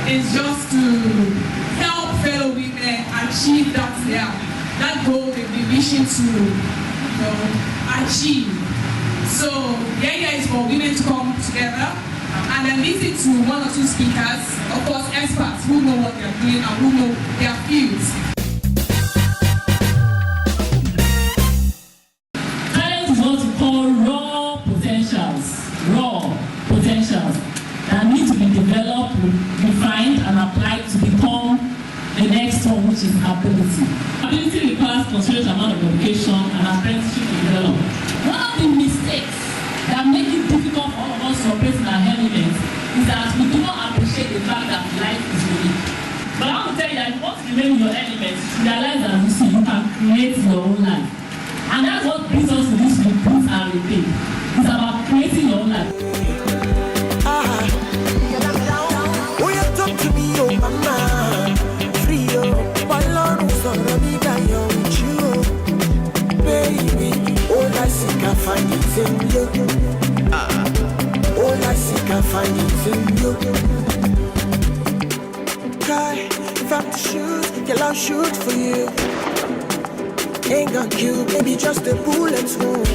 is just to help fellow women achieve that goal they've been wishing to achieve. So the idea is for women to come together and then listen to one or two speakers, of course experts who know what they're doing and who know their fields. Talent is what we call raw potentials that need to be developed, refined and applied to become the next one, which is ability. Ability requires considerable amount of education and apprenticeship to develop. One of the mistakes that make it difficult for all of us to operate in our elements is that we do not appreciate the fact that life is unique. But I want to tell you that if you want to remain in your elements, you realize that you see you can create your own life. And that's what brings us to this repeat and repeat. It's about creating your own life. Oh, you talk to me, oh mama. Free, oh. Balloon, so let me die with you, baby. All I see can find it in you. All I see can find it in you. Cry, if I'm to shoot, girl, I'll shoot for you. Ain't gonna kill, baby, just a bullet wound.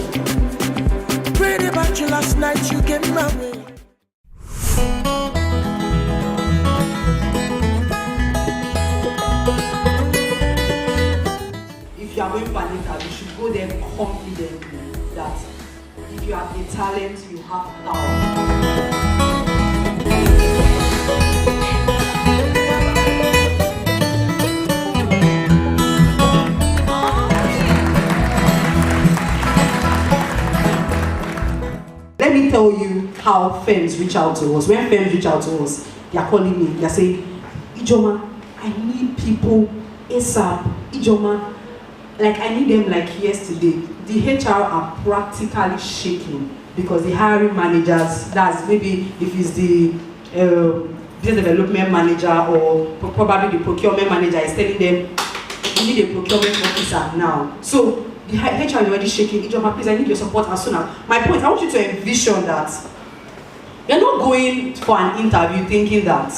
Prayed about you last night, you get my way. If you are going for an interview, you should go there confidently that if you have a talent, you have power. Let me tell you how firms reach out to us. When firms reach out to us, they are calling me. They are saying, Ijoma, I need people ASAP. Ijoma, like I need them like yesterday. The HR are practically shaking because the hiring managers, that's maybe if it's the business development manager or probably the procurement manager is telling them, you need a procurement officer now. So the HR is already shaking. Ijoma, please, I need your support as soon as. My point, I want you to envision that you're not going for an interview thinking that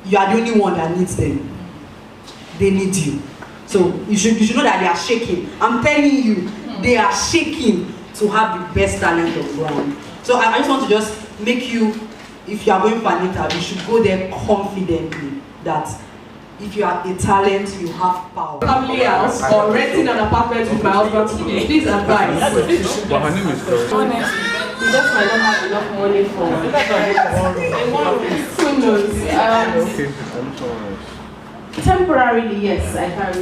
you are the only one that needs them. They need you. So you should know that they are shaking. I'm telling you, they are shaking to have the best talent of ground. So I just want to just make you, if you are going for an interview, you should go there confidently that if you are a talent, you have power. Family house or renting an apartment with my husband today. Please advise. But her name is Honestly, we just might not have enough money for who knows. Temporarily, yes, I can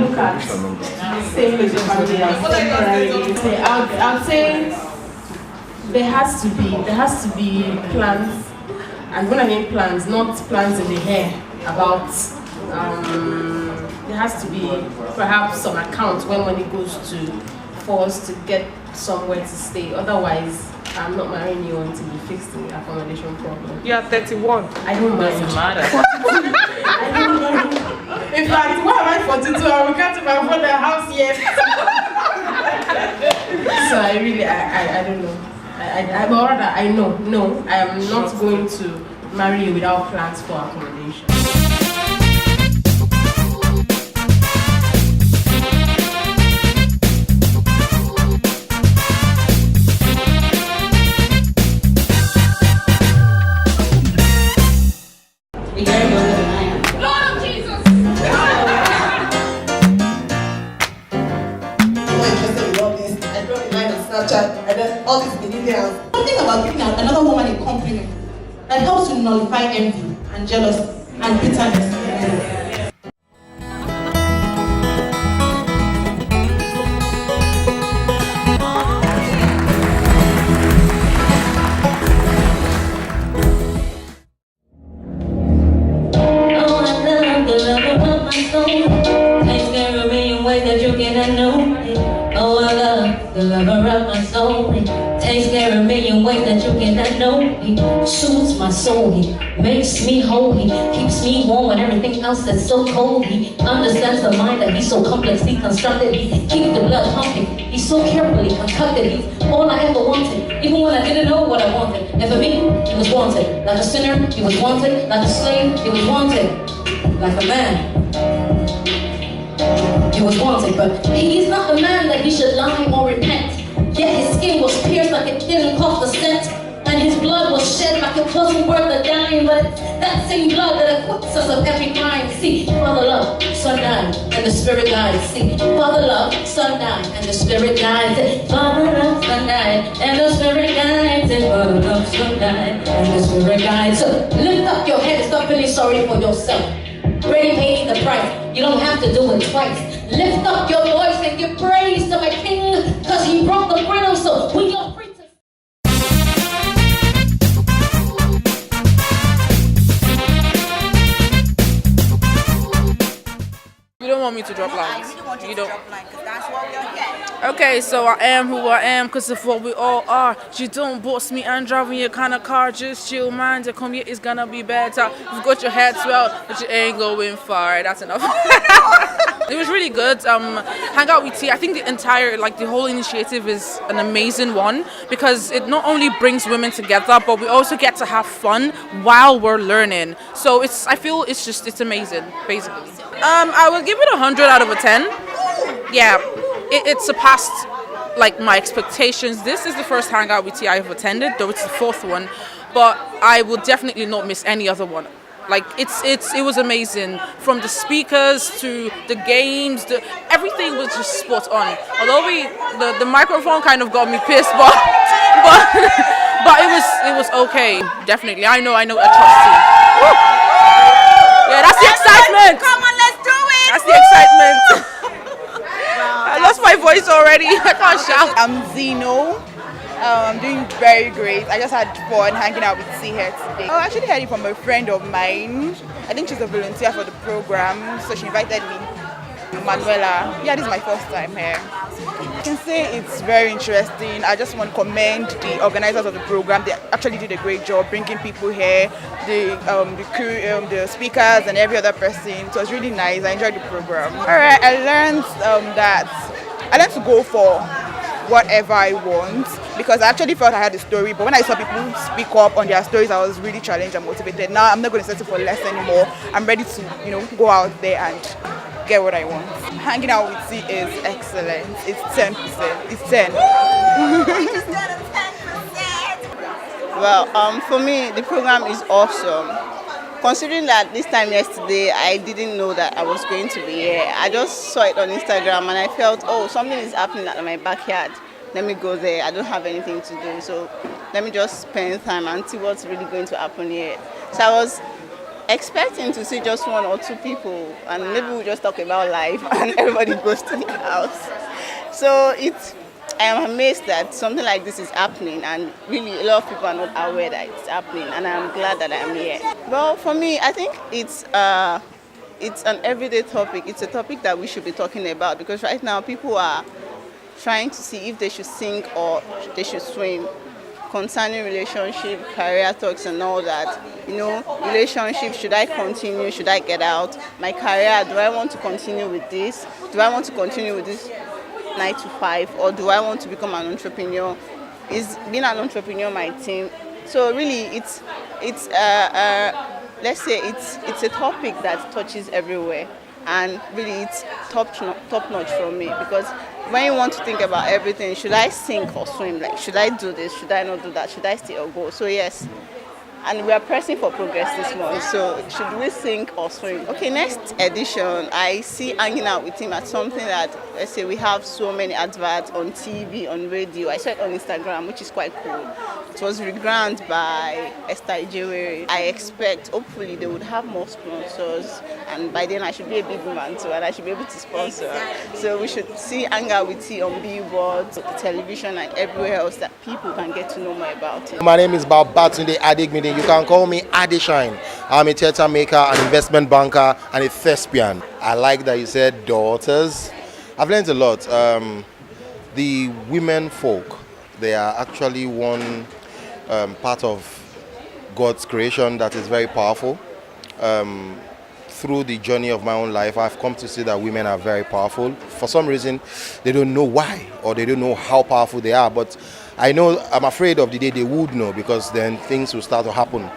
look at staying with the family house temporarily. I would say there has to be plans, and when I mean plans, not plans in the air. About there has to be perhaps some account when money goes to for us to get somewhere to stay. Otherwise, I'm not marrying you until you fix the accommodation problem. You are 31. I don't mind. Doesn't matter. I don't mind. In fact, why am I 42? I can't even afford the house yet. So I really, I don't know. But rather, I know. No, I am not going to marry you without plans for accommodation. And then all these millennials. Something about giving another woman a compliment that helps to nullify envy and jealousy and bitterness. Oh, I love the lover of my soul. Takes care of me in ways that you cannot know. Oh, I love the lover of my soul. Takes care of me in ways that you cannot know. He soothes my soul. He makes me whole. He keeps me warm when everything else is so cold. He understands the mind that he's so complexly constructed. He keeps the blood pumping. He's so carefully conducted. He's all I ever wanted, even when I didn't know what I wanted. And for me, he was wanted. Like a sinner, he was wanted. Like a slave, he was wanted. Like a man, he was wanted. But he's not a man that he should lie or repent. Yet his skin was pierced like it didn't cost a cent, and his blood was shed like it wasn't worth a dime. But it's that same blood that acquits us of every crime. See, Father love, Son died, and the Spirit guides. See, Father love, Son died, and the Spirit guides. Father love, Son died, and the Spirit guides. And Father love, Son died, and the Spirit guides. So lift up your head and stop feeling sorry for yourself. Already paid the price. You don't have to do it twice. Lift up your voice and give praise to my King, cause he broke the freedom, so we are free to. You don't want me to drop lines. You don't. That's what we are here. Okay, so I am who I am because of what we all are. You don't boss me and driving your kind of car. Just chill, man. To come here is gonna be better. You've got your head swell, but you ain't going far. That's enough. It was really good. Hang Out with Tea. I think the whole initiative is an amazing one because it not only brings women together, but we also get to have fun while we're learning. So I feel it's amazing, basically. I will give it 100 out of 10. Yeah, it surpassed like my expectations. This is the first Hangout with Tea I've attended, though it's the fourth one. But I will definitely not miss any other one. Like it was amazing, from the speakers to the games, everything was just spot on. Although the microphone kind of got me pissed, but it was okay. Definitely, I know I trust you. Yeah, that's the excitement. Come on, let's do it. That's the excitement. I lost my voice already. I can't shout. I'm Zeno. I'm doing very great. I just had fun hanging out with C here today. I actually heard it from a friend of mine. I think she's a volunteer for the program, so she invited me. Manuela. Yeah, this is my first time here. I can say it's very interesting. I just want to commend the organizers of the program. They actually did a great job bringing people here, the crew, the speakers, and every other person. So it was really nice. I enjoyed the program. All right, I learned to go for whatever I want, because I actually felt I had a story, but when I saw people speak up on their stories, I was really challenged and motivated. Now I'm not going to settle for less anymore. I'm ready to, go out there and get what I want. Hanging out with C is excellent. It's 10%. It's 10. Well, for me, the program is awesome. Considering that this time yesterday, I didn't know that I was going to be here. I just saw it on Instagram and I felt, something is happening at my backyard. Let me go there. I don't have anything to do, so let me just spend time and see what's really going to happen here. So I was expecting to see just one or two people, and maybe we'll just talk about life and everybody goes to the house. So I am amazed that something like this is happening, and really a lot of people are not aware that it's happening, and I'm glad that I'm here. Well, for me, I think it's an everyday topic. It's a topic that we should be talking about, because right now people are trying to see if they should sink or they should swim concerning relationship, career talks and all that. Relationship, should I continue, should I get out? My career, do I want to continue with this? Do I want to continue with this 9 to 5, or do I want to become an entrepreneur? Is being an entrepreneur my thing? So really, let's say it's a topic that touches everywhere, and really it's top notch for me, because when you want to think about everything, should I sink or swim? Like, should I do this? Should I not do that? Should I stay or go? So yes. And we are pressing for progress this month, so should we sink or swim? Okay, next edition, I see Hanging Out with Him as something that, let's say, we have so many adverts on TV, on radio. I saw it on Instagram, which is quite cool. It was rebranded by Esther Ijewere. I expect, hopefully, they would have more sponsors, and by then I should be a big woman too, and I should be able to sponsor. So we should see Hang Out with Tea on billboards, television, and everywhere else that people can get to know more about it. My name is Babatunde Adigmide. You can call me Adishine. I'm a theatre maker, an investment banker, and a thespian. I like that you said daughters. I've learned a lot. The women folk They are actually one part of God's creation that is very powerful. Through the journey of my own life, I've come to see that women are very powerful. For some reason, they don't know why, or they don't know how powerful they are. But I'm afraid of the day they would know, because then things will start to happen.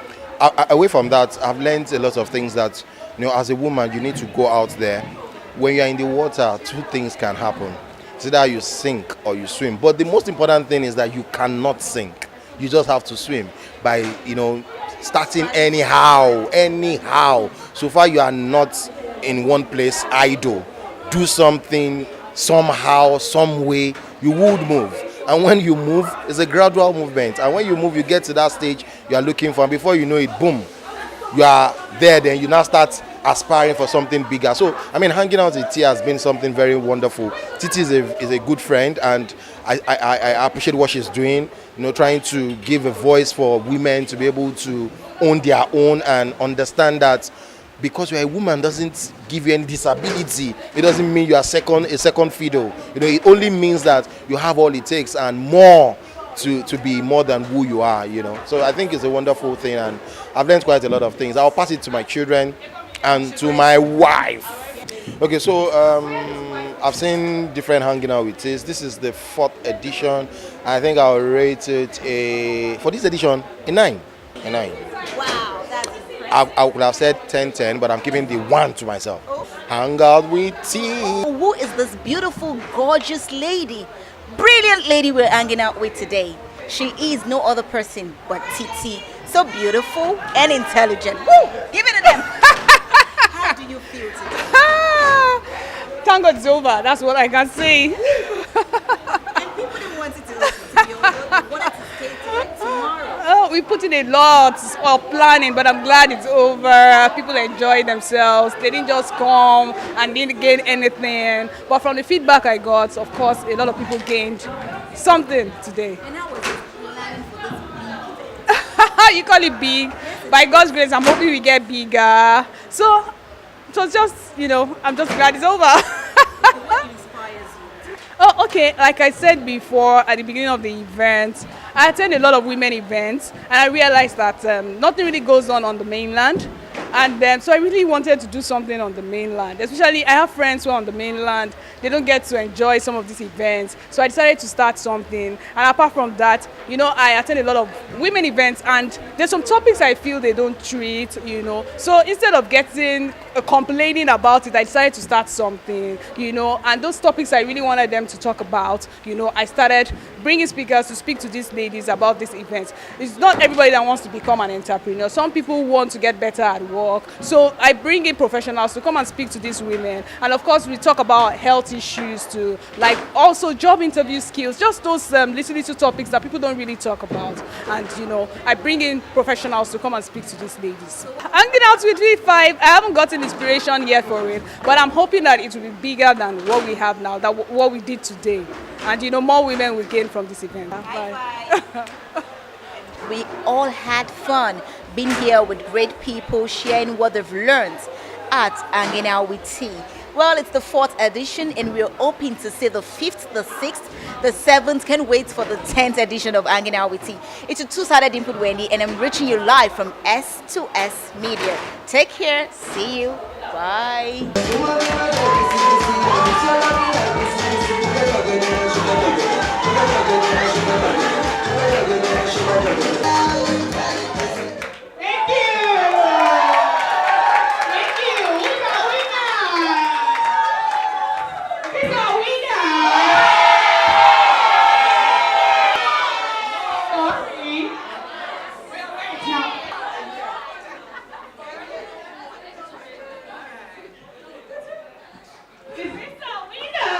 Away from that, I've learned a lot of things that, as a woman, you need to go out there. When you're in the water, two things can happen. It's either you sink or you swim. But the most important thing is that you cannot sink. You just have to swim by, starting anyhow. So far you are not in one place idle. Do something somehow, some way, you would move. And when you move, it's a gradual movement. And when you move, you get to that stage you are looking for. And before you know it, boom, you are there. Then you now start aspiring for something bigger. So, hanging out with T has been something very wonderful. Titi is a good friend, and I appreciate what she's doing. Trying to give a voice for women to be able to own their own and understand that because you're a woman doesn't give you any disability. It doesn't mean you are a second fiddle. It only means that you have all it takes and more to be more than who you are. So I think it's a wonderful thing, and I've learned quite a lot of things. I'll pass it to my children and to my wife. Okay, so I've seen different hanging out with teas. This is the 4th edition. I think I'll rate it for this edition a 9. A 9. Wow, that's impressive. I would have said 10, but I'm giving the 1 to myself. Hang out with tea. Who is this beautiful, gorgeous lady, brilliant lady we're hanging out with today? She is no other person but Titi. So beautiful and intelligent. Woo! Give it to them. How do you feel today? Thank God it's over. That's what I can say. And people didn't want it to be over. They wanted to stay till tomorrow. Oh, we put in a lot of planning, but I'm glad it's over. People enjoyed themselves. They didn't just come and didn't gain anything. But from the feedback I got, of course, a lot of people gained something today. And how was it planning for this big event? You call it big? By God's grace, I'm hoping we get bigger. So it was just, I'm just glad it's over. What inspires you? Oh, okay. Like I said before, at the beginning of the event, I attend a lot of women events, and I realized that nothing really goes on the mainland. And so I really wanted to do something on the mainland. Especially, I have friends who are on the mainland. They don't get to enjoy some of these events. So I decided to start something. And apart from that, I attend a lot of women events, and there's some topics I feel they don't treat, So instead of complaining about it, I decided to start something, And those topics I really wanted them to talk about, I started bringing speakers to speak to these ladies about these events. It's not everybody that wants to become an entrepreneur. Some people want to get better at work. So I bring in professionals to come and speak to these women. And of course, we talk about health issues too, like also job interview skills, just those little topics that people don't really talk about. And, I bring in professionals to come and speak to these ladies. Hanging out with V5, I haven't gotten inspiration yet for it, but I'm hoping that it will be bigger than what we have now, what we did today. And, more women will gain from this event. Bye. We all had fun being here with great people, sharing what they've learned at Hanging Out with Tea. Well, it's the 4th edition, and we're hoping to see the 5th, the 6th, the 7th. Can't wait for the 10th edition of Hanging Out with Tea. It's a two-sided input, Wendy, and I'm reaching you live from S2S Media. Take care. See you. Bye. Is this a winner?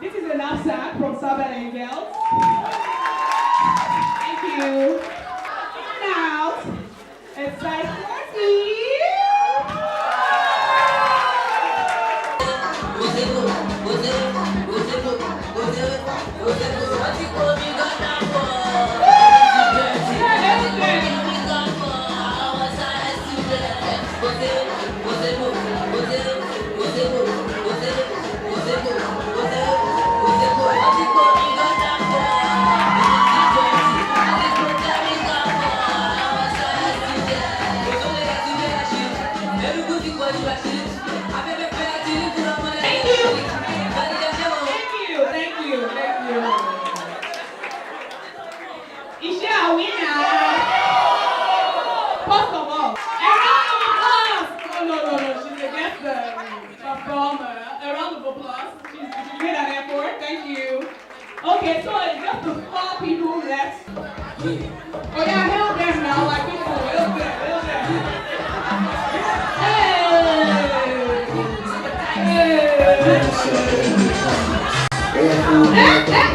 This is a knapsack from Sabbath Angels. Thank you. Now, it's size 40. Okay, so it's just the 4 people left. Oh yeah, help them now, like people. Help them. Hey!